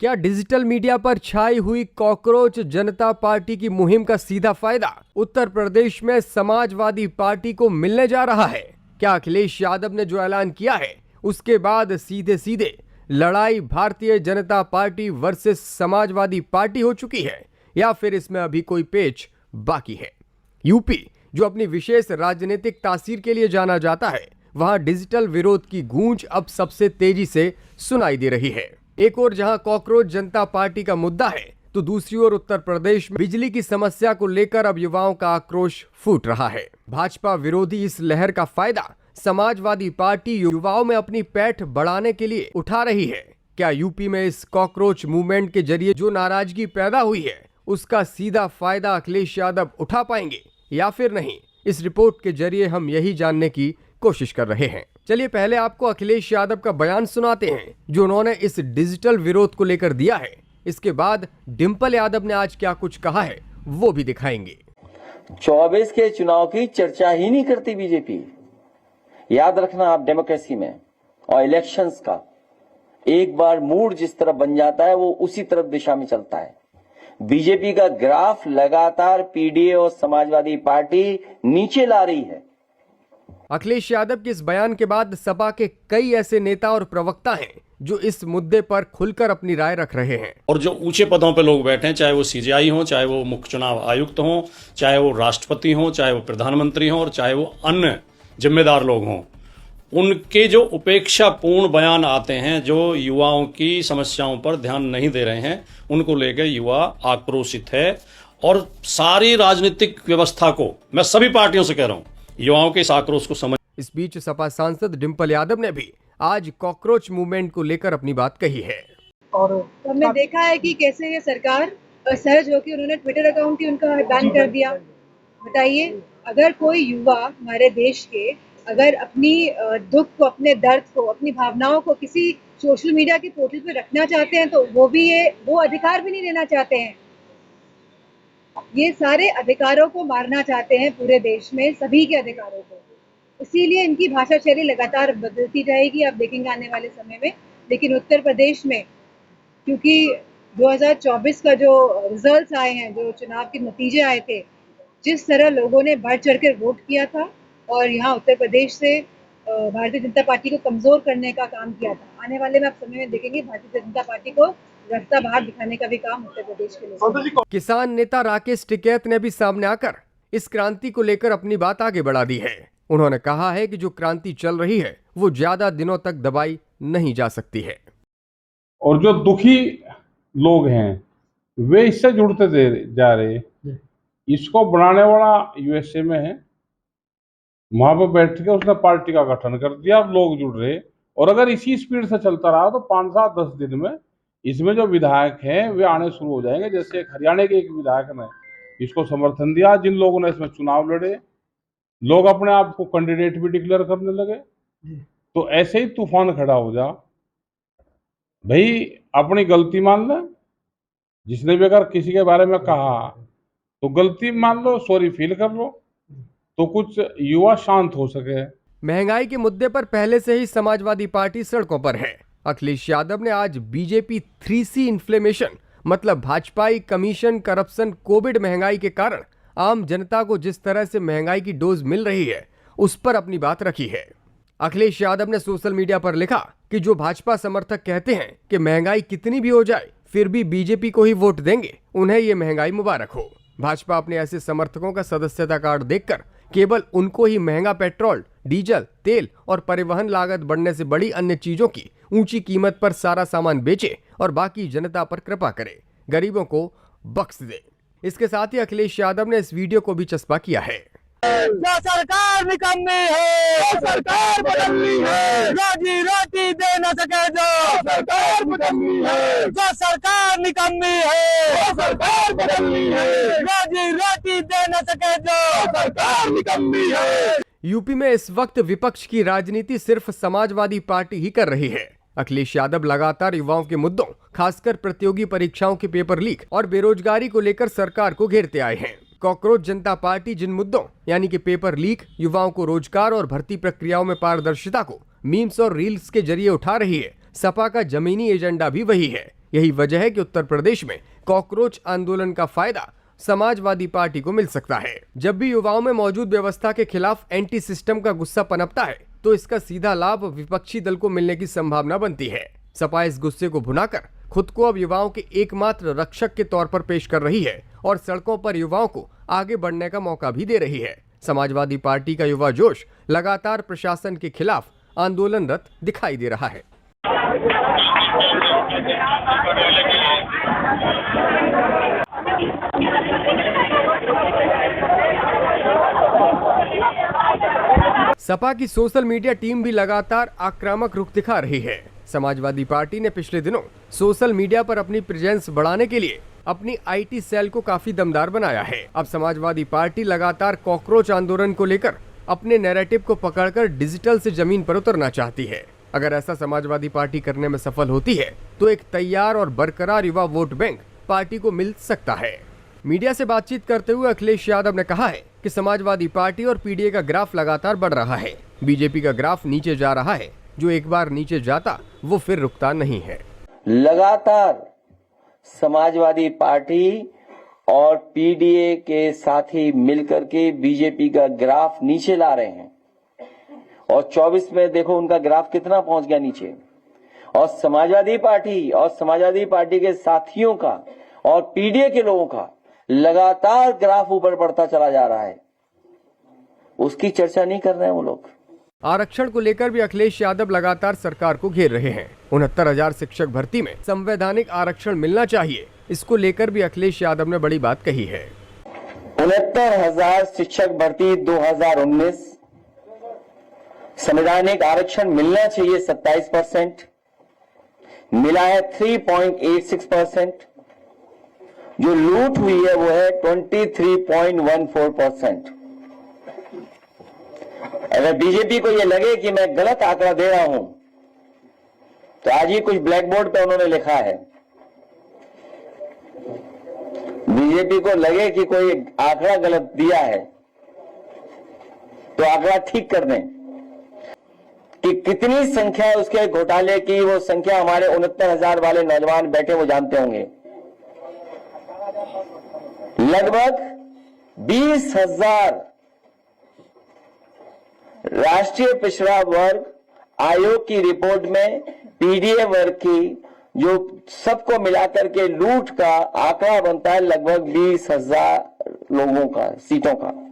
क्या digital media पर छाई हुई कॉकरोच जनता पार्टी की मुहिम का सीधा फायदा उत्तर प्रदेश में समाजवादी पार्टी को मिलने जा रहा है? क्या अखिलेश यादव ने जो ऐलान किया है उसके बाद सीधे सीधे लड़ाई Bharatiya Janata party versus Samajwadi party हो चुकी है, या फिर इसमें अभी कोई पेच बाकी है? यूपी, जो अपनी विशेष राजनीतिक तासीर के लिए जाना जाता है, वहां डिजिटल विरोध की गूंज अब सबसे तेजी से सुनाई दे रही है। एक ओर जहां कॉकरोच जनता पार्टी का मुद्दा है, तो दूसरी ओर उत्तर प्रदेश में बिजली की समस्या को लेकर अब युवाओं का आक्रोश फूट रहा है। भाजपा विरोधी इस लहर का फायदा समाजवादी पार्टी युवाओं में अपनी पैठ बढ़ाने के लिए उठा रही है। क्या यूपी में इस कॉकरोच मूवमेंट के जरिए जो नाराजगी पैदा हुई है उसका सीधा फायदा अखिलेश यादव उठा पाएंगे या फिर नहीं? इस रिपोर्ट के जरिए हम यही जानने की कोशिश कर रहे हैं। चलिए पहले आपको अखिलेश यादव का बयान सुनाते हैं जो उन्होंने इस डिजिटल विरोध को लेकर दिया है। इसके बाद डिंपल यादव ने आज क्या कुछ कहा है वो भी दिखाएंगे। 24 के चुनाव की चर्चा ही नहीं करती बीजेपी। याद रखना आप, डेमोक्रेसी में और इलेक्शंस का एक बार मूड जिस तरफ बन जाता है वो उसी तरफ दिशा में चलता है। बीजेपी का ग्राफ लगातार पीडीए और समाजवादी पार्टी नीचे ला रही है। अखिलेश यादव के इस बयान के बाद सपा के कई ऐसे नेता और प्रवक्ता हैं जो इस मुद्दे पर खुलकर अपनी राय रख रहे हैं। और जो ऊंचे पदों पर लोग बैठे हैं, चाहे वो सीजेआई हो, चाहे वो मुख्य चुनाव आयुक्त हो, चाहे वो राष्ट्रपति हो, चाहे वो प्रधानमंत्री हो और चाहे वो अन्य जिम्मेदार लोग हों, उनके जो उपेक्षापूर्ण बयान आते हैं, जो युवाओं की समस्याओं पर ध्यान नहीं दे रहे हैं, उनको लेकर युवा आक्रोशित है। और सारी राजनीतिक व्यवस्था को, मैं सभी पार्टियों से कह रहा हूं, युवाओं के इस आक्रोश को समझ। इस बीच सपा सांसद डिंपल यादव ने भी आज कॉकरोच मूवमेंट को लेकर अपनी बात कही है। और हमने देखा है कि कैसे ये सरकार असहज होकर उन्होंने ट्विटर अकाउंट ही उनका बैन कर दिया। बताइए, अगर कोई युवा हमारे देश के अगर अपनी दुख को, अपने दर्द को, अपनी भावनाओं को किसी सोशल मीडिया के पोर्टल पे रखना चाहते हैं तो वो अधिकार भी नहीं देना चाहते हैं। ये सारे अधिकारों को मारना चाहते हैं, पूरे देश में सभी के अधिकारों को। इसीलिए इनकी भाषा शैली लगातार बदलती रहेगी, आप देखेंगे आने वाले समय में। लेकिन उत्तर प्रदेश में क्योंकि 2024 का जो रिजल्ट्स आए हैं, जो चुनाव के नतीजे आए थे, जिस तरह लोगों ने बढ़ चढ़कर वोट किया था और यहाँ उत्तर प्रदेश से भारतीय जनता पार्टी को कमजोर करने का काम किया था, आने वाले में आप समय में देखेंगे भारतीय जनता पार्टी को रास्ता बाहर दिखाने का भी काम उत्तर प्रदेश के लोग। किसान नेता राकेश टिकैत ने भी सामने आकर इस क्रांति को लेकर अपनी बात आगे बढ़ा दी है। उन्होंने कहा है कि जो क्रांति चल रही है वो ज्यादा दिनों तक दबाई नहीं जा सकती है। और जो दुखी लोग हैं वे इससे जुड़ते जा रहे। इसको बनाने वाला यूएसए में है, वहां पर बैठ के उसने पार्टी का गठन कर दिया, अब लोग जुड़ रहे। और अगर इसी स्पीड से चलता रहा तो 5, 7, 10 दिन में इसमें जो विधायक हैं वे आने शुरू हो जाएंगे। जैसे हरियाणा के एक विधायक ने इसको समर्थन दिया, जिन लोगों ने इसमें चुनाव लड़े, लोग अपने आप को कैंडिडेट भी डिक्लेयर करने लगे। तो ऐसे ही तूफान खड़ा हो जा भाई, अपनी गलती मान ले। जिसने भी अगर किसी के बारे में कहा तो गलती मान लो, सॉरी फील कर लो, तो कुछ युवा शांत हो सके। महंगाई के मुद्दे पर पहले से ही समाजवादी पार्टी सड़कों पर है। अखिलेश यादव ने आज बीजेपी 3C इन्फ्लेमेशन, मतलब भाजपाई कमीशन, करप्शन, कोविड, महंगाई के कारण आम जनता को जिस तरह से महंगाई की डोज मिल रही है उस पर अपनी बात रखी है। अखिलेश यादव ने सोशल मीडिया पर लिखा कि जो भाजपा समर्थक कहते हैं कि महंगाई कितनी भी हो जाए फिर भी बीजेपी को ही वोट देंगे, उन्हें ये महंगाई मुबारक हो। भाजपा अपने ऐसे समर्थकों का सदस्यता कार्ड देखकर केवल उनको ही महंगा पेट्रोल, डीजल, तेल और परिवहन लागत बढ़ने से बड़ी अन्य चीजों की ऊंची कीमत पर सारा सामान बेचे और बाकी जनता पर कृपा करे, गरीबों को बख्श दे। इसके साथ ही अखिलेश यादव ने इस वीडियो को भी चस्पा किया है। जो सरकार निकम्मी है, वो सरकार बदलनी है। रोजी रोटी दे न सके जो सरकार निकम्मी है, जो सरकार निकम्मी है, वो सरकार बदलनी है। रोजी रोटी दे न सके जो सरकार निकम्मी है। यूपी में इस वक्त विपक्ष की राजनीति सिर्फ समाजवादी पार्टी ही कर रही है। अखिलेश यादव लगातार युवाओं के मुद्दों, खासकर प्रतियोगी परीक्षाओं के पेपर लीक और बेरोजगारी को लेकर सरकार को घेरते आए हैं। कॉकरोच जनता पार्टी जिन मुद्दों यानी कि पेपर लीक, युवाओं को रोजगार और भर्ती प्रक्रियाओं में पारदर्शिता को मीम्स और रील्स के जरिए उठा रही है, सपा का जमीनी एजेंडा भी वही है। यही वजह है कि उत्तर प्रदेश में कॉकरोच आंदोलन का फायदा समाजवादी पार्टी को मिल सकता है। जब भी युवाओं में मौजूद व्यवस्था के खिलाफ एंटी सिस्टम का गुस्सा पनपता है तो इसका सीधा लाभ विपक्षी दल को मिलने की संभावना बनती है। सपा इस गुस्से को भुनाकर खुद को अब युवाओं के एकमात्र रक्षक के तौर पर पेश कर रही है और सड़कों पर युवाओं को आगे बढ़ने का मौका भी दे रही है। समाजवादी पार्टी का युवा जोश लगातार प्रशासन के खिलाफ आंदोलनरत दिखाई दे रहा है। सपा की सोशल मीडिया टीम भी लगातार आक्रामक रुख दिखा रही है। समाजवादी पार्टी ने पिछले दिनों सोशल मीडिया पर अपनी प्रेजेंस बढ़ाने के लिए अपनी आईटी सेल को काफी दमदार बनाया है। अब समाजवादी पार्टी लगातार कॉकरोच आंदोलन को लेकर अपने नैरेटिव को पकड़कर डिजिटल से जमीन पर उतरना चाहती है। अगर ऐसा समाजवादी पार्टी करने में सफल होती है तो एक तैयार और बरकरार युवा वोट बैंक पार्टी को मिल सकता है। मीडिया से बातचीत करते हुए अखिलेश यादव ने कहा है कि समाजवादी पार्टी और पीडीए का ग्राफ लगातार बढ़ रहा है। बीजेपी का ग्राफ नीचे जा रहा है, जो एक बार नीचे जाता वो फिर रुकता नहीं है। लगातार समाजवादी पार्टी और पीडीए के साथी मिलकर के बीजेपी का ग्राफ नीचे ला रहे हैं और 24 में देखो उनका ग्राफ कितना पहुंच गया नीचे। और समाजवादी पार्टी के साथियों का और पीडीए के लोगों का लगातार ग्राफ ऊपर बढ़ता चला जा रहा है, उसकी चर्चा नहीं कर रहे हैं वो लोग। आरक्षण को लेकर भी अखिलेश यादव लगातार सरकार को घेर रहे हैं। 69,000 शिक्षक भर्ती में संवैधानिक आरक्षण मिलना चाहिए, इसको लेकर भी अखिलेश यादव ने बड़ी बात कही है। 69,000 शिक्षक भर्ती 2019, संवैधानिक आरक्षण मिलना चाहिए 27%, मिला है 3.86%, जो लूट हुई है वो है 23.14%। अगर बीजेपी को ये लगे कि मैं गलत आंकड़ा दे रहा हूं तो आज ही कुछ ब्लैक बोर्ड पे उन्होंने लिखा है। बीजेपी को लगे कि कोई आंकड़ा गलत दिया है तो आंकड़ा ठीक कर दें। कि कितनी संख्या है उसके घोटाले की, वो संख्या हमारे 69,000 वाले नौजवान बैठे वो जानते होंगे। लगभग 20,000 राष्ट्रीय पिछड़ा वर्ग आयोग की रिपोर्ट में पीडीए वर्ग की जो सबको मिलाकर के लूट का आंकड़ा बनता है लगभग 20,000 लोगों का, सीटों का।